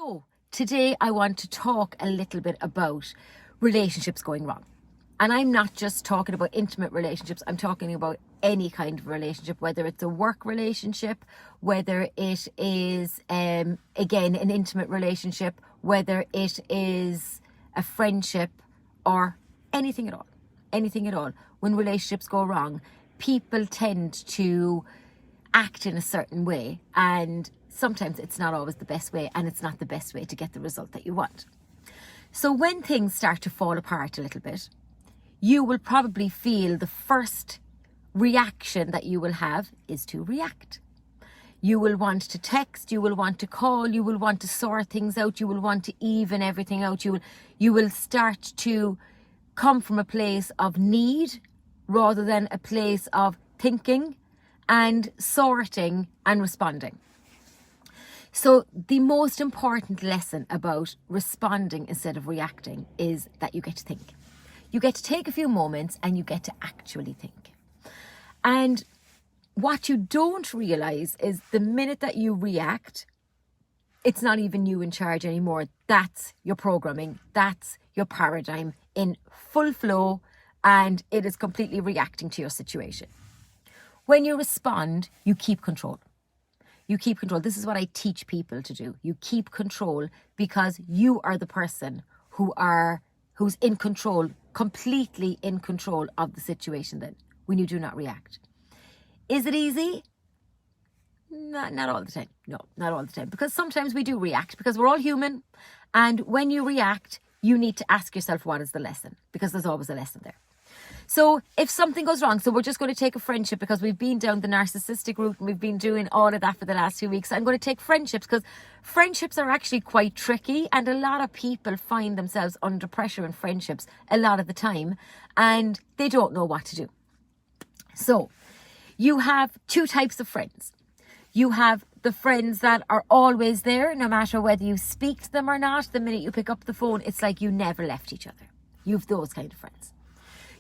So today I want to talk a little bit about relationships going wrong. And I'm not just talking about intimate relationships, I'm talking about any kind of relationship, whether it's a work relationship, whether it is, again, an intimate relationship, whether it is a friendship or anything at all. Anything at all. When relationships go wrong, people tend to act in a certain way, and sometimes it's not always the best way, and it's not the best way to get the result that you want. So when things start to fall apart a little bit, you will probably feel the first reaction that you will have is to react. You will want to text, you will want to call, you will want to sort things out, you will want to even everything out. You will start to come from a place of need rather than a place of thinking and sorting and responding. So the most important lesson about responding instead of reacting is that you get to think. You get to take a few moments and you get to actually think. And what you don't realize is the minute that you react, it's not even you in charge anymore. That's your programming. That's your paradigm in full flow, and it is completely reacting to your situation. When you respond, you keep control. You keep control. This is what I teach people to do. You keep control because you are the person who's in control, completely in control of the situation then, when you do not react. Is it easy? Not all the time. No, not all the time. Because sometimes we do react because we're all human. And when you react, you need to ask yourself, what is the lesson? Because there's always a lesson there. So if something goes wrong, so we're just going to take a friendship because we've been down the narcissistic route and we've been doing all of that for the last few weeks. I'm going to take friendships because friendships are actually quite tricky, and a lot of people find themselves under pressure in friendships a lot of the time and they don't know what to do. So you have two types of friends. You have the friends that are always there, no matter whether you speak to them or not. The minute you pick up the phone, it's like you never left each other. You have those kind of friends.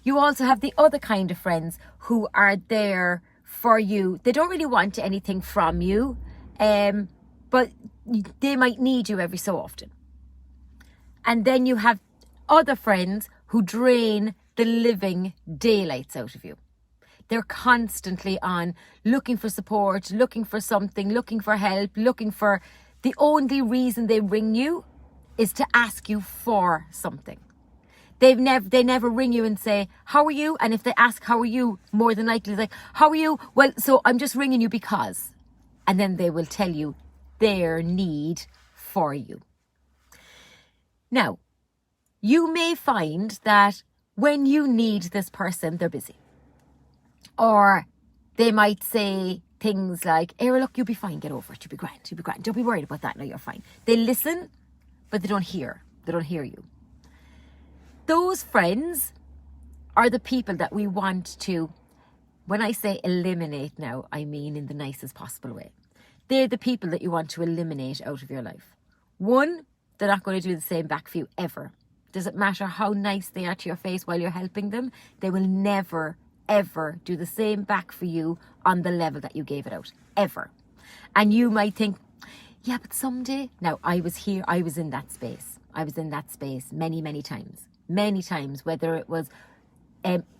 You also have the other kind of friends who are there for you. They don't really want anything from you, but they might need you every so often. And then you have other friends who drain the living daylights out of you. They're constantly on, looking for support, looking for something, looking for help, the only reason they ring you is to ask you for something. They never ring you and say, how are you? And if they ask, how are you? More than likely, it's like, how are you? Well, so I'm just ringing you because. And then they will tell you their need for you. Now, you may find that when you need this person, they're busy. Or they might say things like, Era, look, you'll be fine. Get over it. You'll be grand. Don't be worried about that. No, you're fine. They listen, but they don't hear. They don't hear you. Those friends are the people that we want to, when I say eliminate now, I mean in the nicest possible way. They're the people that you want to eliminate out of your life. One, they're not going to do the same back for you ever. Doesn't matter how nice they are to your face while you're helping them, they will never, ever do the same back for you on the level that you gave it out. Ever. And you might think, yeah, but someday. Now, I was in that space. I was in that space many, many times. Many times, whether it was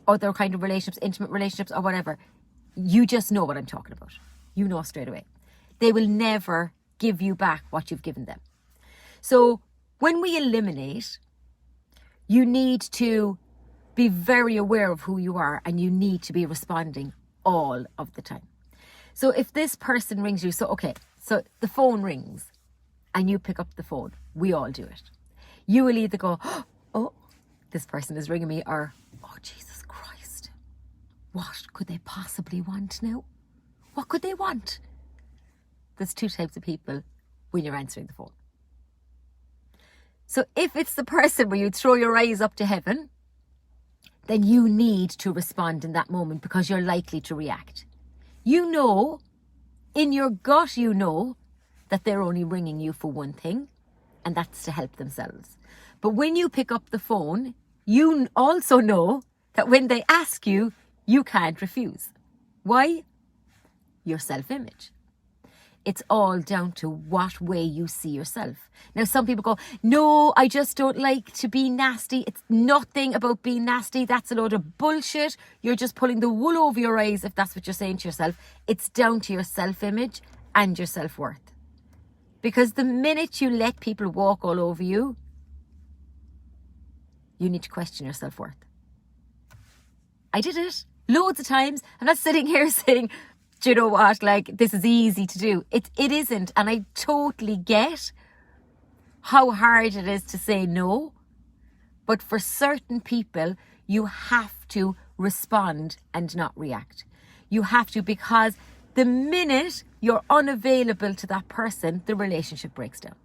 other kind of relationships, intimate relationships or whatever. You just know what I'm talking about. You know straight away. They will never give you back what you've given them. So when we eliminate, you need to be very aware of who you are, and you need to be responding all of the time. So if this person rings you, so the phone rings and you pick up the phone. We all do it. You will either go, oh, this person is ringing me, or, oh, Jesus Christ, what could they possibly want now? What could they want? There's two types of people when you're answering the phone. So if it's the person where you throw your eyes up to heaven, then you need to respond in that moment because you're likely to react. You know, in your gut, you know that they're only ringing you for one thing, and that's to help themselves. But when you pick up the phone, you also know that when they ask you, you can't refuse. Why? Your self-image. It's all down to what way you see yourself. Now, some people go, no, I just don't like to be nasty. It's nothing about being nasty. That's a load of bullshit. You're just pulling the wool over your eyes if that's what you're saying to yourself. It's down to your self-image and your self-worth. Because the minute you let people walk all over you, you need to question your self-worth. I did it loads of times. I'm not sitting here saying, do you know what, like, this is easy to do. It isn't. And I totally get how hard it is to say no. But for certain people, you have to respond and not react. You have to, because the minute you're unavailable to that person, the relationship breaks down.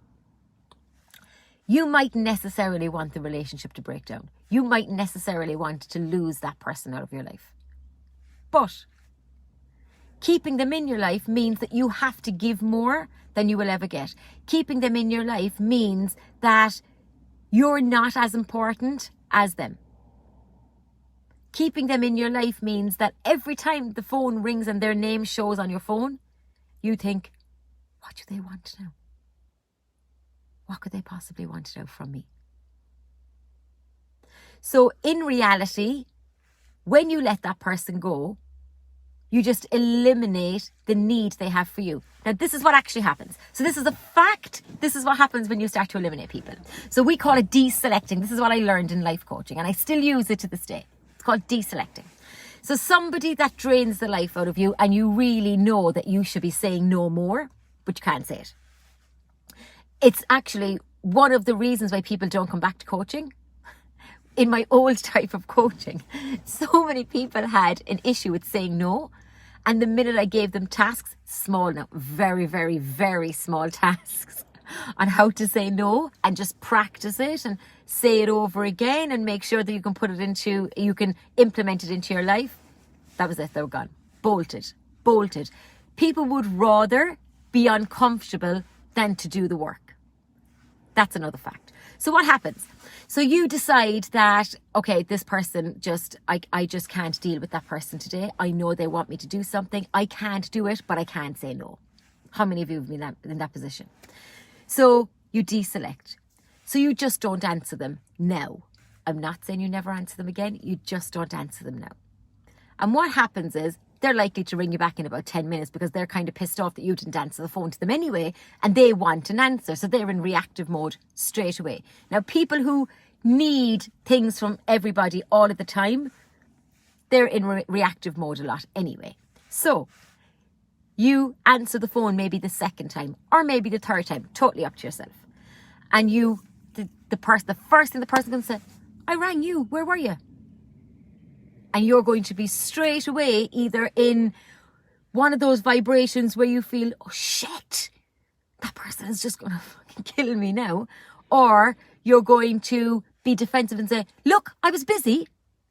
You might necessarily want the relationship to break down. You might necessarily want to lose that person out of your life. But keeping them in your life means that you have to give more than you will ever get. Keeping them in your life means that you're not as important as them. Keeping them in your life means that every time the phone rings and their name shows on your phone, you think, what do they want now? What could they possibly want now from me? So in reality, when you let that person go, you just eliminate the need they have for you. Now, this is what actually happens. So this is a fact. This is what happens when you start to eliminate people. So we call it deselecting. This is what I learned in life coaching, and I still use it to this day. It's called deselecting. So somebody that drains the life out of you, and you really know that you should be saying no more, but you can't say it. It's actually one of the reasons why people don't come back to coaching. In my old type of coaching, so many people had an issue with saying no. And the minute I gave them tasks, small now, very, very, very small tasks on how to say no, and just practice it and say it over again and make sure that you can implement it into your life. That was it, they were gone. Bolted. People would rather be uncomfortable than to do the work. That's another fact. So what happens? So you decide that, okay, this person I just can't deal with that person today. I know they want me to do something. I can't do it, but I can't say no. How many of you have been in that position? So you deselect. So you just don't answer them now. I'm not saying you never answer them again. You just don't answer them now. And what happens is, they're likely to ring you back in about 10 minutes because they're kind of pissed off that you didn't answer the phone to them anyway, and they want an answer. So they're in reactive mode straight away. Now, people who need things from everybody all of the time, they're in reactive mode a lot anyway. So you answer the phone maybe the second time or maybe the third time, totally up to yourself. And the first thing the person can say, I rang you, where were you? And you're going to be straight away either in one of those vibrations where you feel, oh shit, that person is just going to fucking kill me now. Or you're going to be defensive and say, look, I was busy.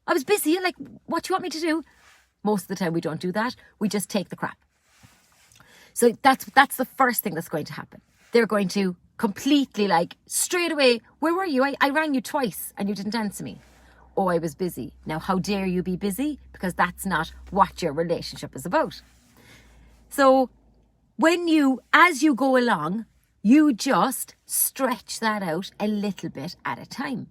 Like, what do you want me to do? Most of the time we don't do that. We just take the crap. So that's the first thing that's going to happen. They're going to completely, like, straight away, where were you? I rang you twice and you didn't answer me. Oh, I was busy. Now, how dare you be busy? Because that's not what your relationship is about. So as you go along, you just stretch that out a little bit at a time.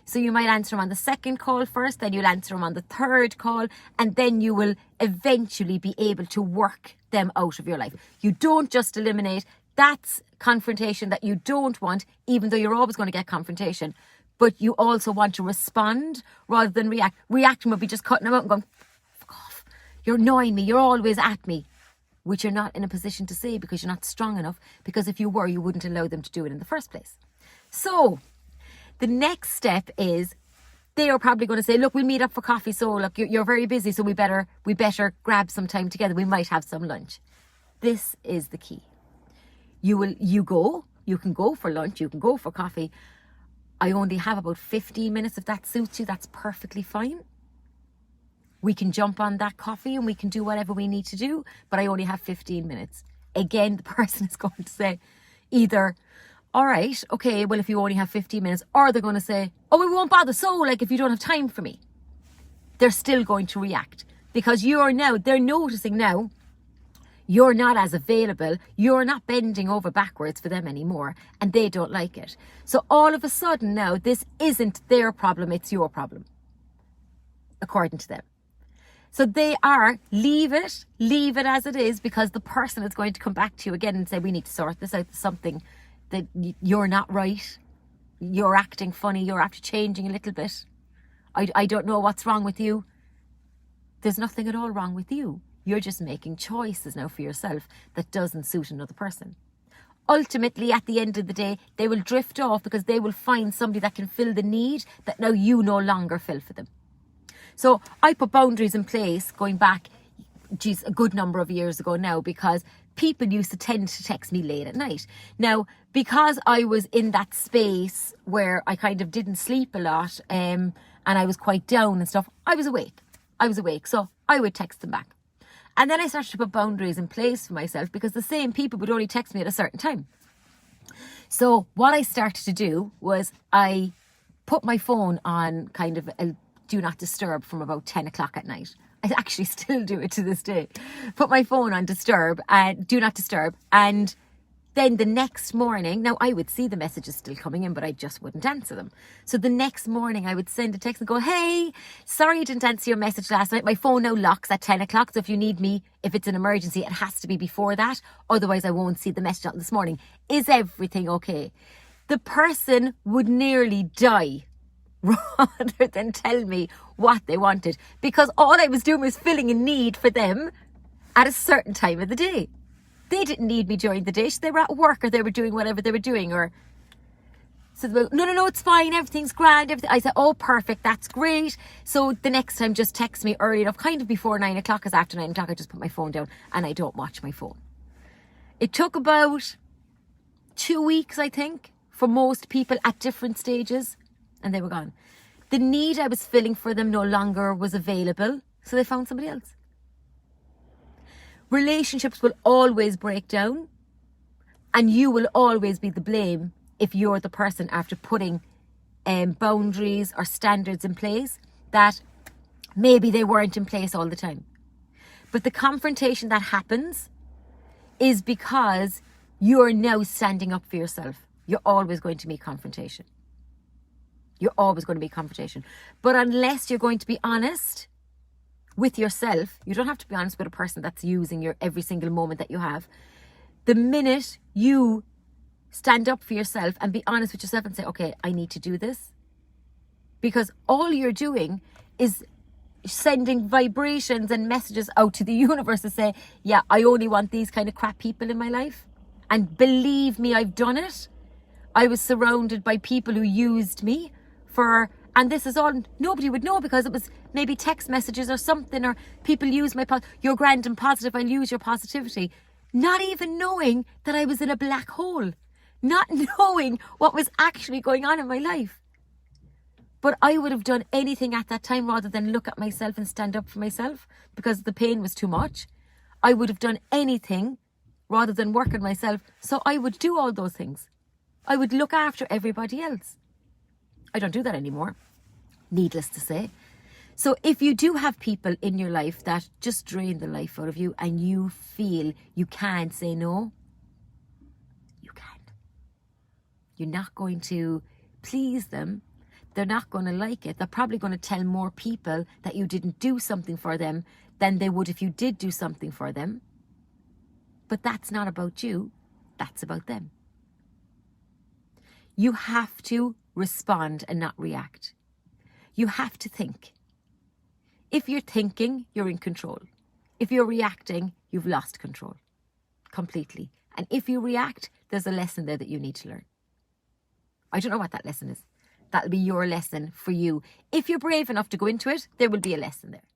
So you might answer them on the second call first, then you'll answer them on the third call, and then you will eventually be able to work them out of your life. You don't just eliminate. That's confrontation that you don't want, even though you're always going to get confrontation. But you also want to respond rather than react. Reacting would be just cutting them out and going, fuck off. You're annoying me. You're always at me. Which you're not in a position to say because you're not strong enough. Because if you were, you wouldn't allow them to do it in the first place. So the next step is they are probably going to say, look, we'll meet up for coffee. So look, you're very busy. So we better grab some time together. We might have some lunch. This is the key. You can go for lunch. You can go for coffee. I only have about 15 minutes. If that suits you, that's perfectly fine. We can jump on that coffee and we can do whatever we need to do, but I only have 15 minutes. Again, the person is going to say either, all right, okay, well, if you only have 15 minutes, or they're going to say, oh, we won't bother. So, like, if you don't have time for me, they're still going to react because they're noticing now, You're not as available. You're not bending over backwards for them anymore, and they don't like it. So all of a sudden now, this isn't their problem, it's your problem, according to them. So they are, leave it as it is, because the person is going to come back to you again and say, we need to sort this out, something that you're not right. You're acting funny. You're after changing a little bit. I don't know what's wrong with you. There's nothing at all wrong with you. You're just making choices now for yourself that doesn't suit another person. Ultimately, at the end of the day, they will drift off because they will find somebody that can fill the need that now you no longer fill for them. So I put boundaries in place going back, a good number of years ago now, because people used to tend to text me late at night. Now, because I was in that space where I kind of didn't sleep a lot and I was quite down and stuff, I was awake. So I would text them back. And then I started to put boundaries in place for myself because the same people would only text me at a certain time. So what I started to do was I put my phone on kind of a do not disturb from about 10 o'clock at night. I actually still do it to this day. Put my phone on do not disturb. And then the next morning, now I would see the messages still coming in, but I just wouldn't answer them. So the next morning I would send a text and go, hey, sorry I didn't answer your message last night. My phone now locks at 10 o'clock. So if you need me, if it's an emergency, it has to be before that. Otherwise I won't see the message out this morning. Is everything okay? The person would nearly die rather than tell me what they wanted, because all I was doing was filling a need for them at a certain time of the day. They didn't need me during the day. So they were at work or they were doing whatever they were doing. Or so they were, no, it's fine. Everything's grand. Everything. I said, oh, perfect. That's great. So the next time, just text me early enough, kind of before 9 o'clock, because after 9 o'clock, I just put my phone down and I don't watch my phone. It took about 2 weeks, I think, for most people at different stages, and they were gone. The need I was filling for them no longer was available, so they found somebody else. Relationships will always break down, and you will always be the blame if you're the person after putting boundaries or standards in place that maybe they weren't in place all the time. But the confrontation that happens is because you're now standing up for yourself. You're always going to meet confrontation. You're always going to meet confrontation. But unless you're going to be honest with yourself, you don't have to be honest with a person that's using your every single moment that you have. The minute you stand up for yourself and be honest with yourself and say, okay, I need to do this. Because all you're doing is sending vibrations and messages out to the universe to say, yeah, I only want these kind of crap people in my life. And believe me, I've done it. I was surrounded by people who used me and this is all nobody would know because it was maybe text messages or something, or people use you're grand and positive, I'll use your positivity. Not even knowing that I was in a black hole. Not knowing what was actually going on in my life. But I would have done anything at that time rather than look at myself and stand up for myself because the pain was too much. I would have done anything rather than work on myself. So I would do all those things. I would look after everybody else. I don't do that anymore, needless to say. So if you do have people in your life that just drain the life out of you and you feel you can't say no, you can't. You're not going to please them. They're not going to like it. They're probably going to tell more people that you didn't do something for them than they would if you did do something for them. But that's not about you. That's about them. You have to respond and not react. You have to think. If you're thinking, you're in control. If you're reacting, you've lost control completely. And if you react, there's a lesson there that you need to learn. I don't know what that lesson is. That'll be your lesson for you. If you're brave enough to go into it, there will be a lesson there.